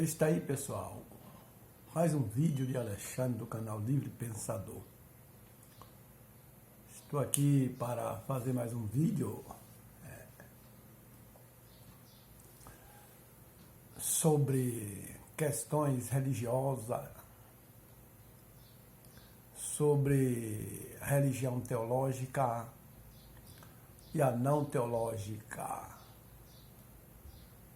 Está aí, pessoal, mais um vídeo de Alexandre do canal Livre Pensador. Estou aqui para fazer mais um vídeo sobre questões religiosas, sobre a religião teológica e a não teológica,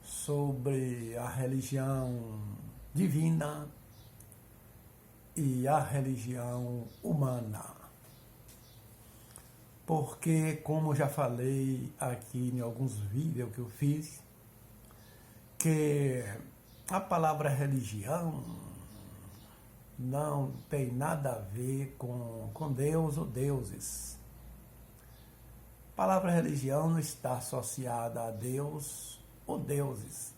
sobre a religião divina e a religião humana. Porque, como já falei aqui em alguns vídeos que eu fiz, que a palavra religião não tem nada a ver com Deus ou deuses. A palavra religião não está associada a Deus ou deuses.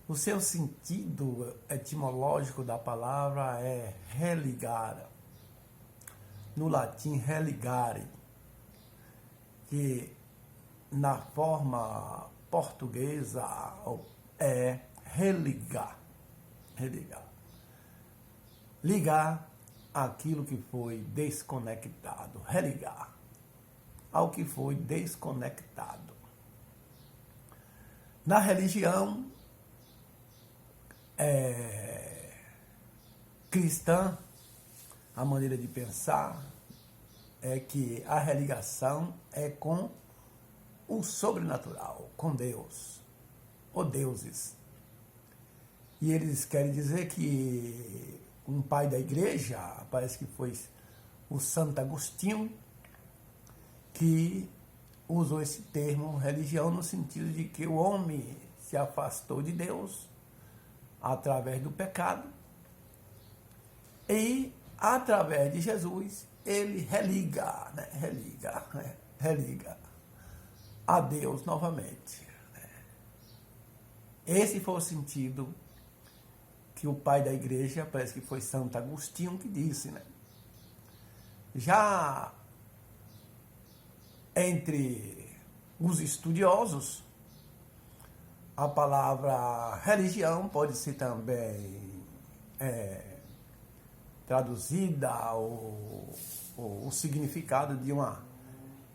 O seu sentido etimológico da palavra é religar. No latim, religare, que na forma portuguesa é religar. Religar. Ligar aquilo que foi desconectado. Religar ao que foi desconectado. Na religião cristã, a maneira de pensar é que a religação é com o sobrenatural, com Deus, ou deuses. E eles querem dizer que um pai da igreja, parece que foi o Santo Agostinho, que usou esse termo religião no sentido de que o homem se afastou de Deus através do pecado e através de Jesus ele religa a Deus novamente. Esse foi o sentido que o pai da igreja, parece que foi Santo Agostinho, que disse, né? Já entre os estudiosos, a palavra religião pode ser também traduzida, o significado de uma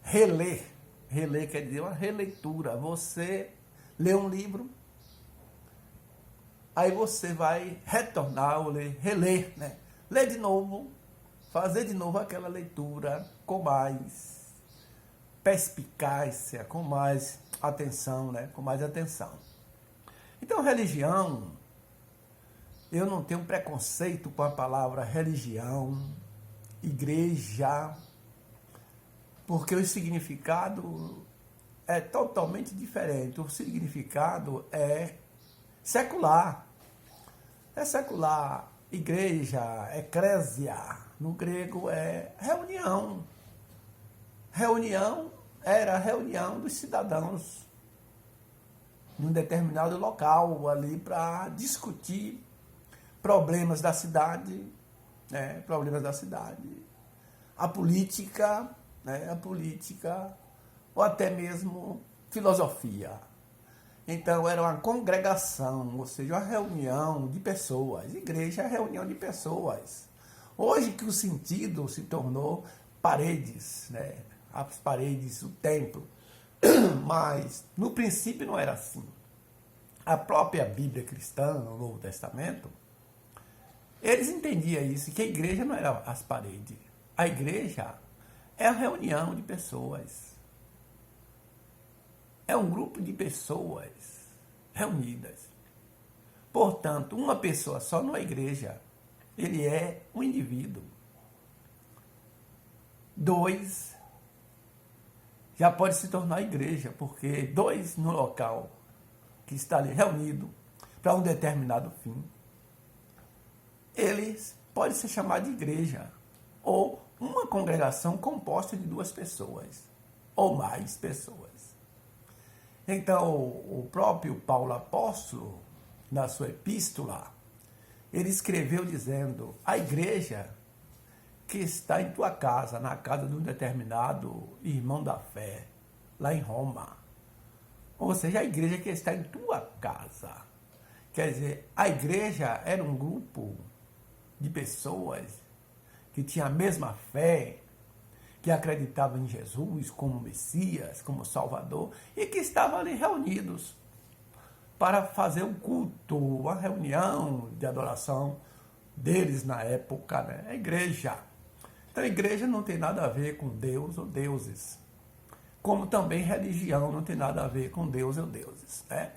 reler. Reler quer dizer uma releitura. Você lê um livro, aí você vai retornar ou reler, né? Ler de novo, fazer de novo aquela leitura com mais perspicácia, com mais atenção, né? Com mais atenção. Então, religião, eu não tenho preconceito com a palavra religião, igreja, porque o significado é totalmente diferente. O significado é secular. É secular. Igreja, eclésia, no grego é reunião. Reunião era a reunião dos cidadãos num determinado local ali para discutir problemas da cidade, né? Problemas da cidade, a política, né? A política, ou até mesmo filosofia. Então era uma congregação, ou seja, uma reunião de pessoas. Igreja é reunião de pessoas. Hoje que o sentido se tornou paredes, né? As paredes, o templo. Mas no princípio não era assim. A própria Bíblia cristã, no Novo Testamento, eles entendiam isso, que a igreja não era as paredes. A igreja é a reunião de pessoas. É um grupo de pessoas reunidas. Portanto, uma pessoa só não é igreja. Ele é um indivíduo. Dois já pode se tornar igreja, porque dois no local que está ali reunido para um determinado fim, eles podem ser chamados de igreja, ou uma congregação composta de duas pessoas, ou mais pessoas. Então, o próprio Paulo apóstolo, na sua epístola, ele escreveu dizendo, a igreja que está em tua casa, na casa de um determinado irmão da fé, lá em Roma. Ou seja, a igreja que está em tua casa. Quer dizer, a igreja era um grupo de pessoas que tinham a mesma fé, que acreditavam em Jesus como Messias, como Salvador, e que estavam ali reunidos para fazer um culto, uma reunião de adoração deles na época, né? A igreja. Então a igreja não tem nada a ver com Deus ou deuses. Como também religião não tem nada a ver com Deus ou deuses, né?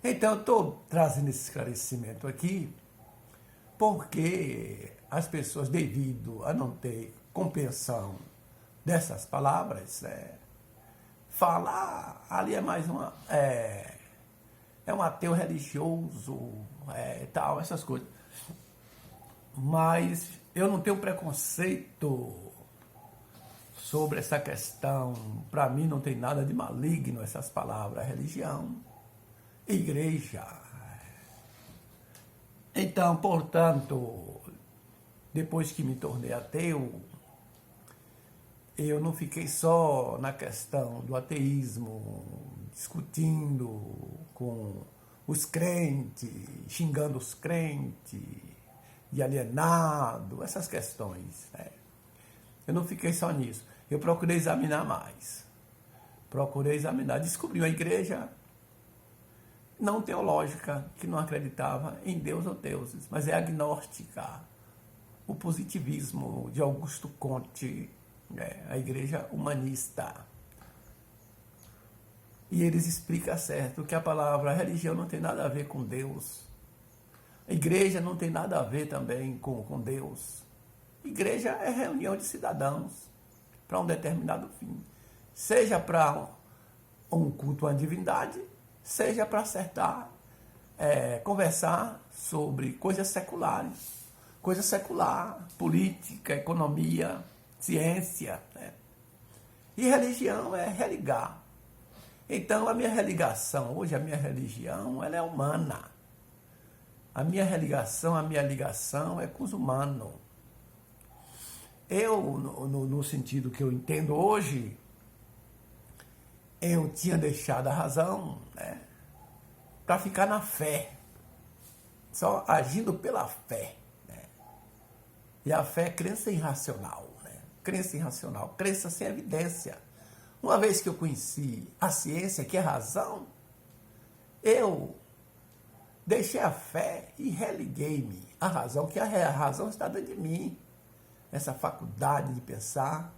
Então eu estou trazendo esse esclarecimento aqui porque as pessoas, devido a não ter compreensão dessas palavras, falar ali é mais é um ateu religioso, tal, essas coisas. Mas eu não tenho preconceito sobre essa questão. Para mim não tem nada de maligno essas palavras, religião, igreja. Então, portanto, depois que me tornei ateu, eu não fiquei só na questão do ateísmo, discutindo com os crentes, xingando os crentes, de alienado, essas questões, né? Eu não fiquei só nisso. Eu procurei examinar mais. Procurei examinar. Descobri uma igreja não teológica, que não acreditava em Deus ou deuses, mas é agnóstica. O positivismo de Augusto Comte, a igreja humanista. E eles explicam certo que a palavra religião não tem nada a ver com Deus. A igreja não tem nada a ver também com Deus. Igreja é reunião de cidadãos para um determinado fim. Seja para um culto à divindade, seja para acertar, conversar sobre coisas seculares. Coisa secular, política, economia, ciência, né? E religião é religar. Então a minha religação, hoje a minha religião, ela é humana. A minha ligação é com os humanos. Eu, no sentido que eu entendo hoje, eu tinha deixado a razão, né, para ficar na fé, só agindo pela fé. Né? E a fé é crença irracional, né? Crença irracional, crença sem evidência. Uma vez que eu conheci a ciência, que é razão, eu deixei a fé e religuei-me à razão, que a razão está dentro de mim. Essa faculdade de pensar,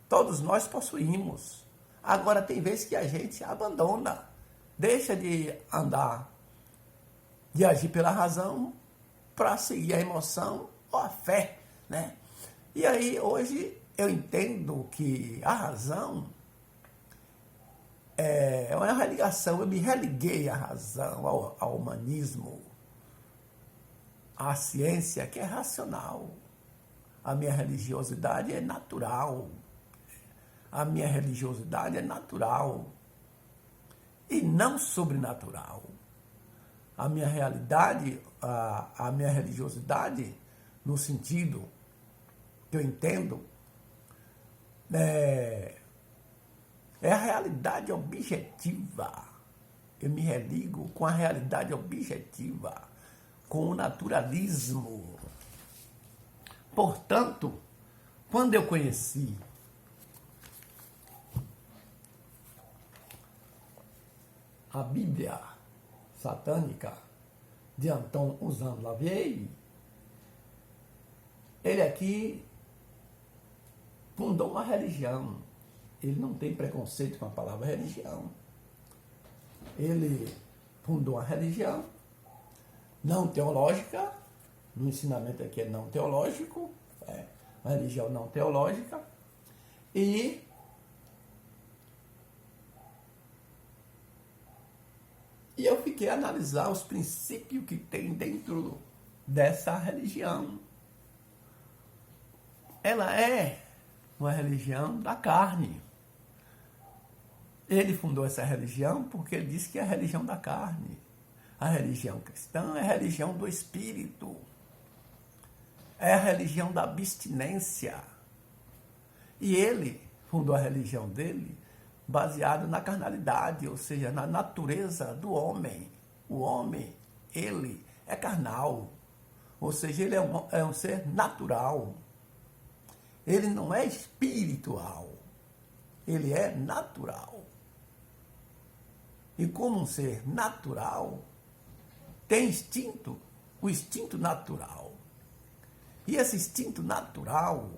todos nós possuímos. Agora tem vezes que a gente abandona, deixa de andar, de agir pela razão, para seguir a emoção ou a fé, né? E aí hoje eu entendo que a razão é uma religação, eu me religuei à razão, ao humanismo, à ciência que é racional. A minha religiosidade é natural. A minha religiosidade é natural e não sobrenatural. A minha realidade, a minha religiosidade, no sentido que eu entendo, é a realidade objetiva. Eu me religo com a realidade objetiva, com o naturalismo. Portanto, quando eu conheci a Bíblia satânica de Anton Uzan Lavieille, ele aqui fundou uma religião. Ele não tem preconceito com a palavra religião. Ele fundou uma religião não teológica, no ensinamento aqui é não teológico, uma religião não teológica, e eu fiquei a analisar os princípios que tem dentro dessa religião. Ela é uma religião da carne. Ele fundou essa religião porque ele disse que é a religião da carne. A religião cristã é a religião do espírito. É a religião da abstinência. E ele fundou a religião dele baseado na carnalidade, ou seja, na natureza do homem. O homem, ele é carnal, ou seja, ele é um ser natural. Ele não é espiritual, ele é natural. E como um ser natural, tem instinto, o instinto natural. E esse instinto natural,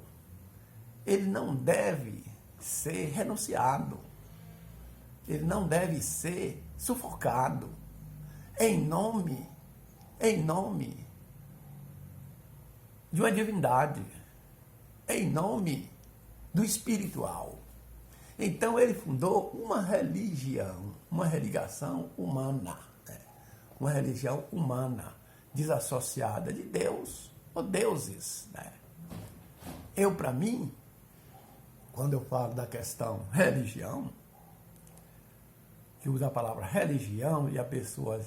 ele não deve ser renunciado. Ele não deve ser sufocado em nome de uma divindade, em nome do espiritual. Então ele fundou uma religião, uma religação humana, uma religião humana, desassociada de Deus ou deuses. Eu, para mim, quando eu falo da questão religião, que usa a palavra religião e as pessoas,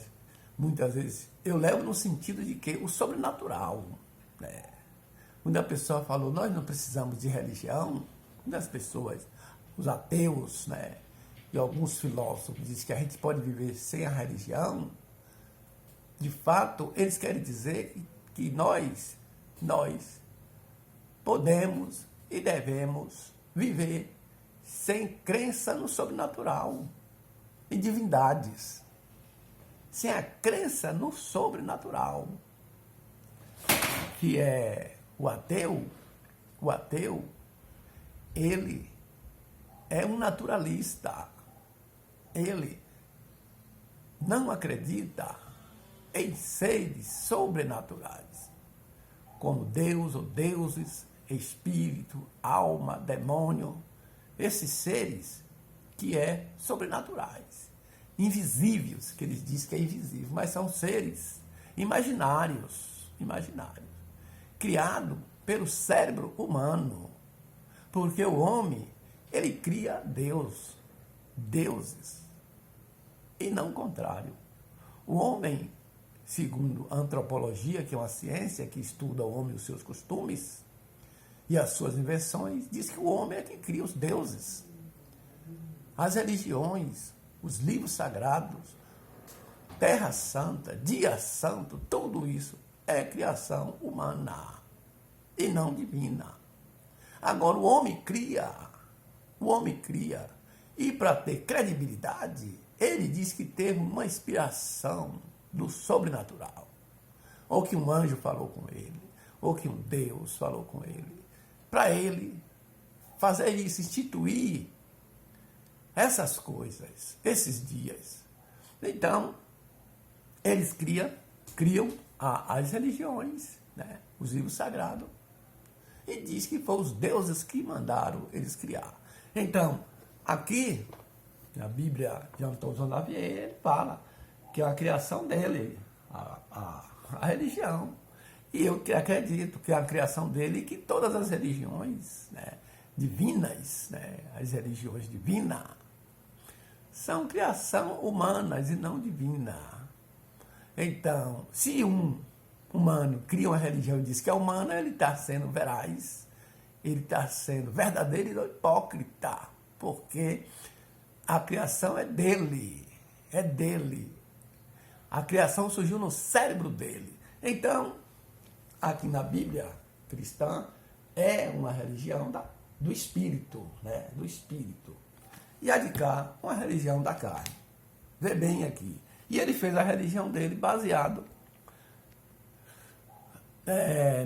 muitas vezes, eu levo no sentido de que o sobrenatural. Quando a pessoa falou, nós não precisamos de religião, quando as pessoas, os ateus, e alguns filósofos dizem que a gente pode viver sem a religião, de fato, eles querem dizer que nós podemos e devemos viver sem crença no sobrenatural, em divindades, sem a crença no sobrenatural, que é o ateu, ele é um naturalista, ele não acredita em seres sobrenaturais, como Deus ou deuses, espírito, alma, demônio, esses seres que é sobrenaturais, invisíveis, que eles dizem que é invisível, mas são seres imaginários, criados pelo cérebro humano, porque o homem, ele cria deuses, e não o contrário. O homem, segundo a antropologia, que é uma ciência que estuda o homem e os seus costumes e as suas invenções, diz que o homem é que cria os deuses. As religiões, os livros sagrados, Terra Santa, Dia Santo, tudo isso é criação humana e não divina. Agora, o homem cria, e para ter credibilidade, ele diz que teve uma inspiração do sobrenatural, ou que um anjo falou com ele, ou que um Deus falou com ele, para ele fazer isso, instituir essas coisas, esses dias. Então, eles criam as religiões, os livros sagrados, e diz que foram os deuses que mandaram eles criar. Então, aqui, na Bíblia de Antônio João Davi, ele fala que é a criação dele, a religião. E eu acredito que é a criação dele e que todas as religiões divinas, as religiões divinas, são criação humanas e não divina. Então, se um humano cria uma religião e diz que é humana, ele está sendo veraz, ele está sendo verdadeiro e não hipócrita, porque a criação é dele. A criação surgiu no cérebro dele. Então, aqui na Bíblia cristã, é uma religião do espírito, do espírito. E a de cá, uma religião da carne. Vê bem aqui. E ele fez a religião dele baseado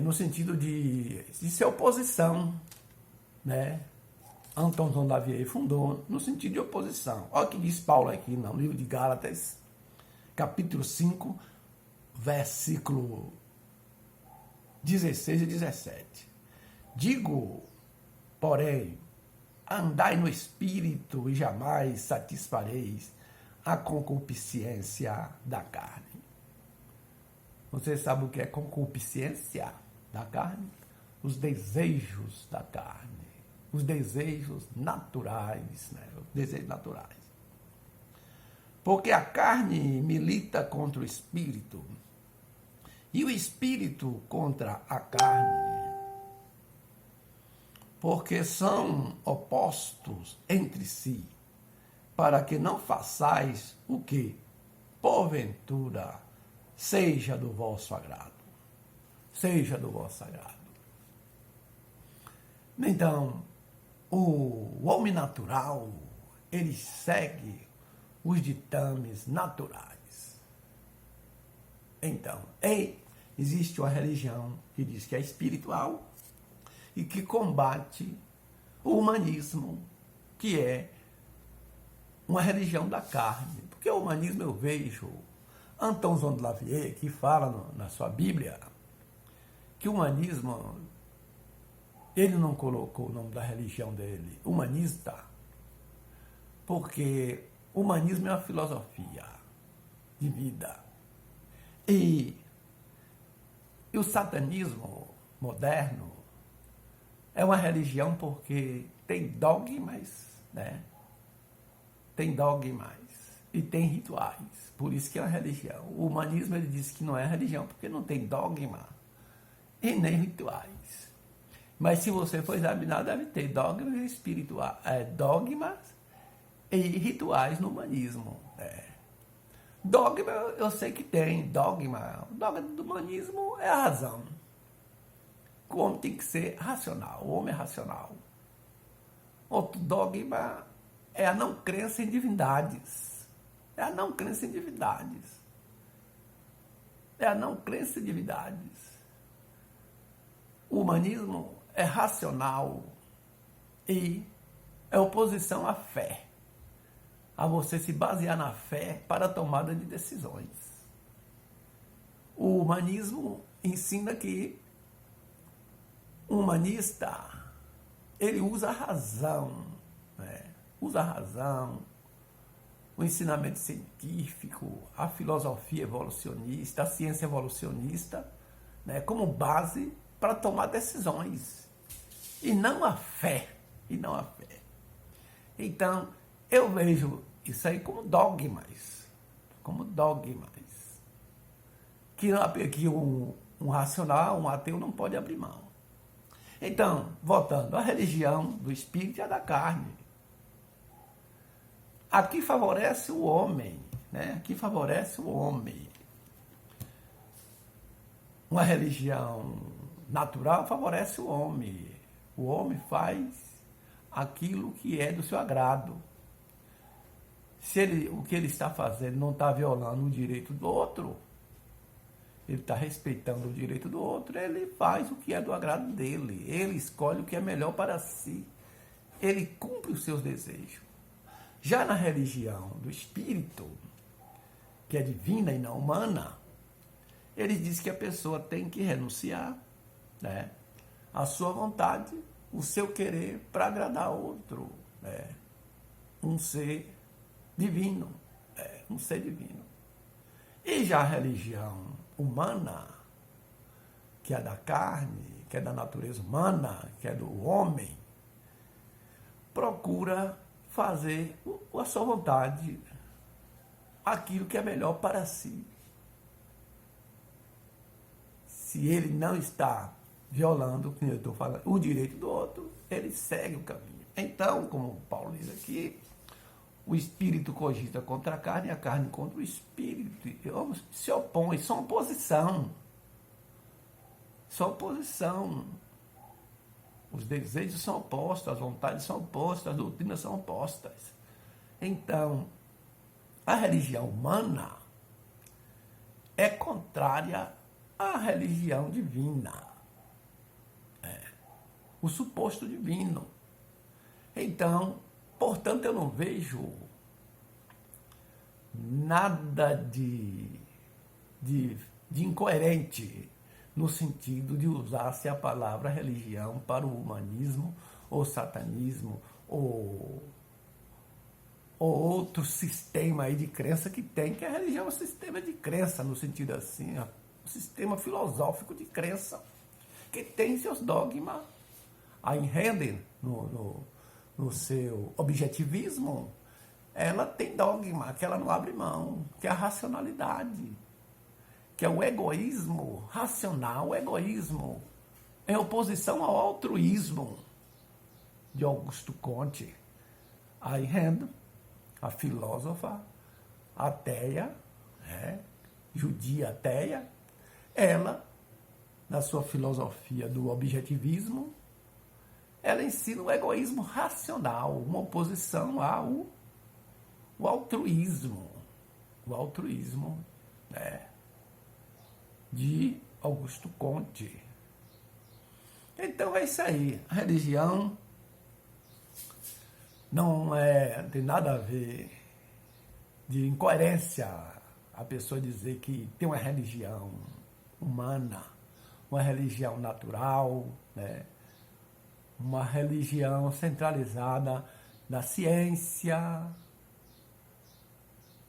no sentido de ser oposição, Antônio João Davi fundou no sentido de oposição. Olha o que diz Paulo aqui no livro de Gálatas, capítulo 5, versículo 16 e 17. Digo, porém, andai no Espírito e jamais satisfareis a concupiscência da carne. Você sabe o que é concupiscência da carne? Os desejos da carne. Os desejos naturais, os desejos naturais. Porque a carne milita contra o espírito e o espírito contra a carne, porque são opostos entre si, para que não façais o que porventura, seja do vosso agrado. Seja do vosso agrado. Então, o homem natural, ele segue os ditames naturais. Então, existe uma religião que diz que é espiritual e que combate o humanismo, que é uma religião da carne. Porque o humanismo, eu vejo Anton de Lavie, que fala na sua Bíblia, que o humanismo, ele não colocou o nome da religião dele, humanista, porque o humanismo é uma filosofia de vida. E o satanismo moderno é uma religião porque tem dogmas, né? Tem dogmas e tem rituais. Por isso que é uma religião. O humanismo, ele diz que não é religião porque não tem dogma e nem rituais. Mas se você for examinar, deve ter dogmas espirituais, dogmas e rituais no humanismo. Dogma, eu sei que tem dogma. O dogma do humanismo é a razão. O homem tem que ser racional. O homem é racional. Outro dogma é a não crença em divindades. É a não crença em divindades. É a não crença em divindades. O humanismo é racional e é oposição à fé. A você se basear na fé para a tomada de decisões. O humanismo ensina que o humanista, ele usa a razão, né? Usa a razão, o ensinamento científico, a filosofia evolucionista, a ciência evolucionista, né, como base para tomar decisões. E não a fé. E não a fé. Então, eu vejo isso aí como dogmas. Como dogmas. Que um racional, um ateu não pode abrir mão. Então, voltando, a religião do espírito e a da carne. Aqui favorece o homem, né? Aqui favorece o homem. Uma religião natural favorece o homem. O homem faz aquilo que é do seu agrado. Se o que ele está fazendo não está violando o direito do outro, ele está respeitando o direito do outro, ele faz o que é do agrado dele. Ele escolhe o que é melhor para si. Ele cumpre os seus desejos. Já na religião do espírito, que é divina e não humana, ele diz que a pessoa tem que renunciar, né, à sua vontade, o seu querer para agradar outro, né, um ser divino, um ser divino. E já a religião humana, que é da carne, que é da natureza humana, que é do homem, procura fazer a sua vontade, aquilo que é melhor para si. Se ele não está violando, como eu estou falando, o direito do outro, ele segue o caminho. Então, como Paulo diz aqui, o espírito cogita contra a carne e a carne contra o espírito. Se opõem, são oposição. São oposição. Os desejos são opostos, as vontades são opostas, as doutrinas são opostas. Então, a religião humana é contrária à religião divina. O suposto divino. Então, portanto, eu não vejo nada de incoerente no sentido de usar-se a palavra religião para o humanismo, ou satanismo, ou outro sistema aí de crença que tem, que a religião é um sistema de crença, no sentido assim, um sistema filosófico de crença, que tem seus dogmas. A Hegel, no seu objetivismo, ela tem dogma, que ela não abre mão, que é a racionalidade, que é o egoísmo racional, o egoísmo em oposição ao altruísmo de Augusto Comte. A Hegel, a filósofa ateia, né, judia ateia, ela, na sua filosofia do objetivismo, ela ensina o egoísmo racional, uma oposição ao altruísmo. O altruísmo, né, de Augusto Comte. Então é isso aí. A religião não tem nada a ver de incoerência a pessoa dizer que tem uma religião humana, uma religião natural, né? Uma religião centralizada na ciência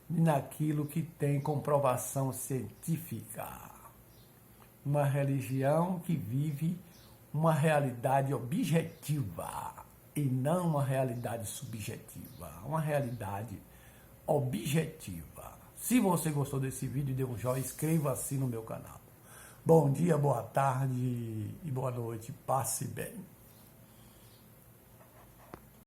e naquilo que tem comprovação científica. Uma religião que vive uma realidade objetiva e não uma realidade subjetiva, uma realidade objetiva. Se você gostou desse vídeo, dê um joinha, inscreva-se no meu canal. Bom dia, boa tarde e boa noite. Passe bem.